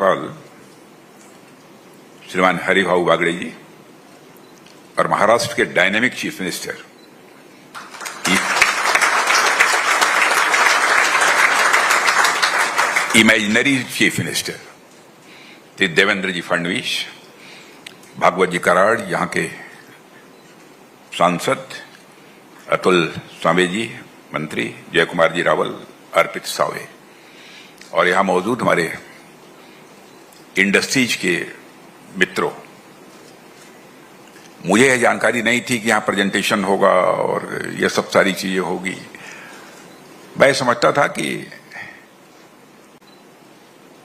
राज्यपाल श्रीमान हरिभाऊ बागड़े जी और महाराष्ट्र के dynamic chief minister imaginary chief minister Shri Devendra ji Fadnavis, Bhagwat ji Karad, यहाँ के सांसद अतुल स्वामी जी, मंत्री जय कुमार जी रावल, अर्पित सावे और यहाँ मौजूद हमारे इंडस्ट्रीज के मित्रों। मुझे यह जानकारी नहीं थी कि यहाँ प्रेजेंटेशन होगा और यह सब सारी चीजें होगी। मैं समझता था कि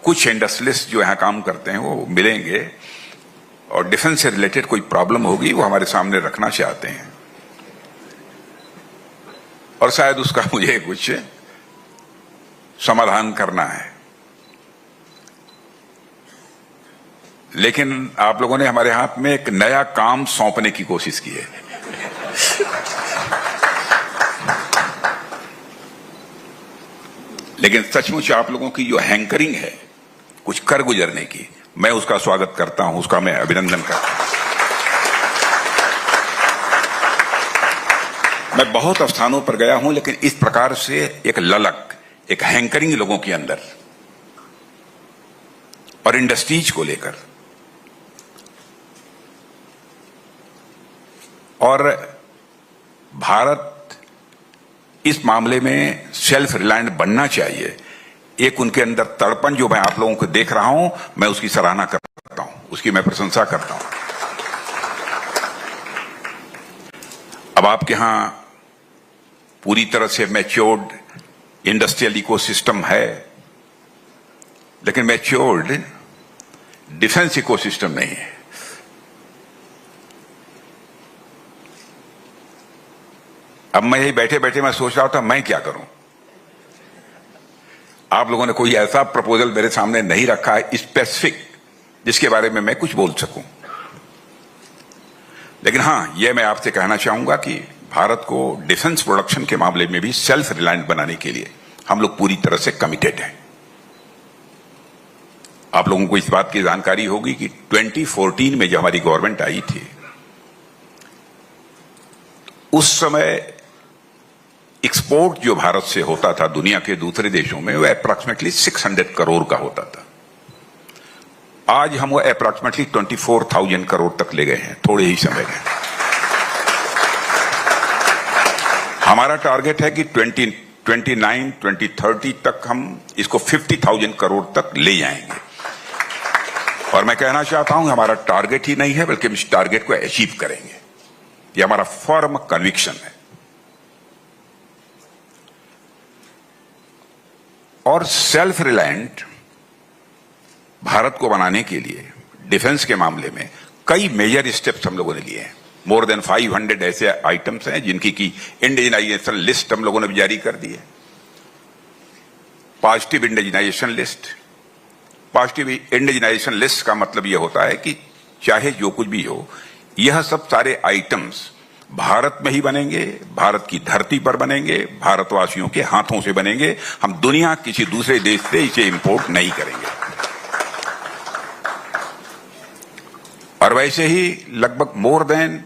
कुछ इंडस्ट्रियलिस्ट जो यहाँ काम करते हैं वो मिलेंगे और डिफेंस से रिलेटेड कोई प्रॉब्लम होगी वो हमारे सामने रखना चाहते हैं और शायद उसका मुझे कुछ समाधान करना है। लेकिन आप लोगों ने हमारे हाथ में एक नया काम सौंपने की कोशिश की है। लेकिन सचमुच आप लोगों की जो हैंकरिंग है कुछ कर गुजरने की, मैं उसका स्वागत करता हूं, उसका मैं अभिनंदन करता हूं। मैं बहुत स्थानों पर गया हूं लेकिन इस प्रकार से एक ललक, एक हैंकरिंग लोगों के अंदर और इंडस्ट्रीज को लेकर और भारत इस मामले में सेल्फ रिलायंट बनना चाहिए, एक उनके अंदर तड़पन जो मैं आप लोगों को देख रहा हूं, मैं उसकी सराहना करता हूं, उसकी मैं प्रशंसा करता हूं। अब आपके यहां पूरी तरह से मैच्योर्ड इंडस्ट्रियल इकोसिस्टम है लेकिन मैच्योर्ड डिफेंस इकोसिस्टम नहीं है। अब मैं यही बैठे बैठे मैं सोच रहा था मैं क्या करूं। आप लोगों ने कोई ऐसा प्रपोजल मेरे सामने नहीं रखा है स्पेसिफिक जिसके बारे में मैं कुछ बोल सकूं। लेकिन हां, यह मैं आपसे कहना चाहूंगा कि भारत को डिफेंस प्रोडक्शन के मामले में भी सेल्फ रिलायंट बनाने के लिए हम लोग पूरी तरह से कमिटेड हैं। आप लोगों को इस बात की जानकारी होगी कि 2014 में जब हमारी गवर्नमेंट आई थी उस समय एक्सपोर्ट जो भारत से होता था दुनिया के दूसरे देशों में वो अप्रॉक्सीमेटली 600 करोड़ का होता था। आज हम वो अप्रॉक्सीमेटली 24,000 करोड़ तक ले गए हैं थोड़े ही समय में। हमारा टारगेट है कि 2029-2030 तक हम इसको 50,000 करोड़ तक ले जाएंगे और मैं कहना चाहता हूं हमारा टारगेट ही नहीं है बल्कि हम इस टारगेट को अचीव करेंगे। ये हमारा फर्म कन्विक्शन है। और सेल्फ रिलायंट भारत को बनाने के लिए डिफेंस के मामले में कई मेजर स्टेप्स हम लोगों ने लिए हैं। मोर देन 500 ऐसे आइटम्स हैं जिनकी की इंडिजिनाइजेशन लिस्ट हम लोगों ने भी जारी कर दी है। Positive indigenisation list. Positive indigenisation list का मतलब यह होता है कि चाहे जो कुछ भी हो, यह सब सारे आइटम्स भारत में ही बनेंगे, भारत की धरती पर बनेंगे, भारतवासियों के हाथों से बनेंगे। हम दुनिया किसी दूसरे देश से इसे इंपोर्ट नहीं करेंगे। और वैसे ही लगभग मोर देन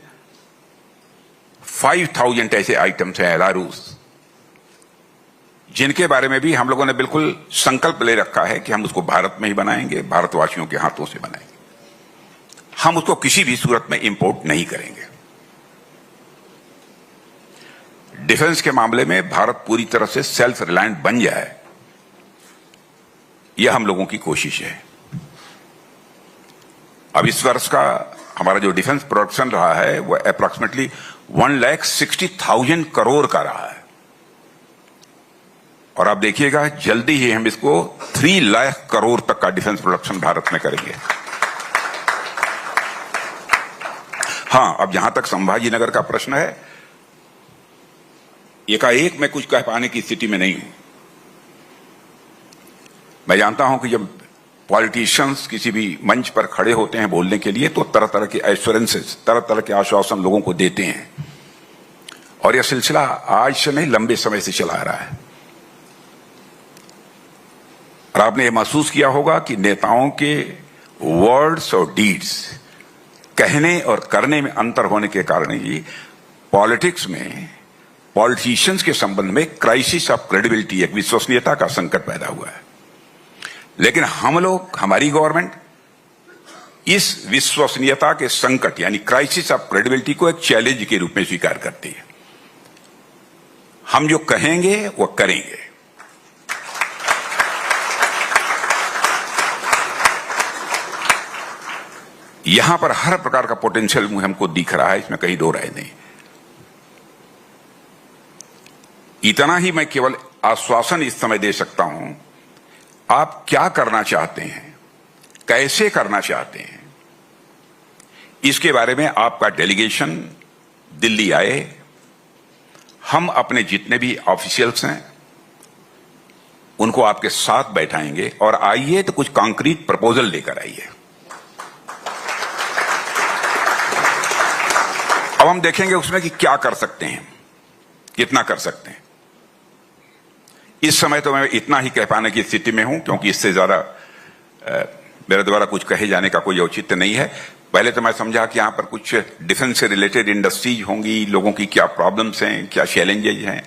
5,000 ऐसे आइटम्स हैं एलारूस जिनके बारे में भी हम लोगों ने बिल्कुल संकल्प ले रखा है कि हम उसको भारत में ही बनाएंगे, भारतवासियों के हाथों से बनाएंगे। हम उसको किसी भी सूरत में इंपोर्ट नहीं करेंगे। डिफेंस के मामले में भारत पूरी तरह से सेल्फ रिलायंट बन जाए, यह हम लोगों की कोशिश है। अब इस वर्ष का हमारा जो डिफेंस प्रोडक्शन रहा है वो अप्रॉक्सीमेटली 1,60,000 करोड़ का रहा है और आप देखिएगा जल्दी ही हम इसको 3 लाख करोड़ तक का डिफेंस प्रोडक्शन भारत में करेंगे। हां, अब जहां तक संभाजी नगर का प्रश्न है, एकाएक मैं कुछ कह पाने की स्थिति में नहीं हूं। मैं जानता हूं कि जब पॉलिटिशियंस किसी भी मंच पर खड़े होते हैं बोलने के लिए तो तरह तरह के एश्योरेंसेस, तरह तरह के आश्वासन लोगों को देते हैं और यह सिलसिला आज से नहीं लंबे समय से चला आ रहा है। और आपने ये महसूस किया होगा कि नेताओं के वर्ड्स और डीड्स, कहने और करने में अंतर होने के कारण ही पॉलिटिक्स में पॉलिटिशियंस के संबंध में क्राइसिस ऑफ क्रेडिबिलिटी, एक विश्वसनीयता का संकट पैदा हुआ है। लेकिन हम लोग, हमारी गवर्नमेंट इस विश्वसनीयता के संकट यानी क्राइसिस ऑफ क्रेडिबिलिटी को एक चैलेंज के रूप में स्वीकार करती है। हम जो कहेंगे वो करेंगे। यहां पर हर प्रकार का पोटेंशियल हमको दिख रहा है, इसमें कहीं दो राय नहीं। इतना ही मैं केवल आश्वासन इस समय दे सकता हूं, आप क्या करना चाहते हैं, कैसे करना चाहते हैं, इसके बारे में आपका डेलीगेशन दिल्ली आए। हम अपने जितने भी ऑफिशियल्स हैं उनको आपके साथ बैठाएंगे और आइए तो कुछ कॉन्क्रीट प्रपोजल लेकर आइए। अब हम देखेंगे उसमें कि क्या कर सकते हैं, कितना कर सकते हैं। इस समय तो मैं इतना ही कह पाने की स्थिति में हूं, क्योंकि इससे ज्यादा मेरे द्वारा कुछ कहे जाने का कोई औचित्य नहीं है। पहले तो मैं समझा कि यहां पर कुछ डिफेंस से रिलेटेड इंडस्ट्रीज होंगी, लोगों की क्या प्रॉब्लम्स हैं, क्या चैलेंजेज हैं,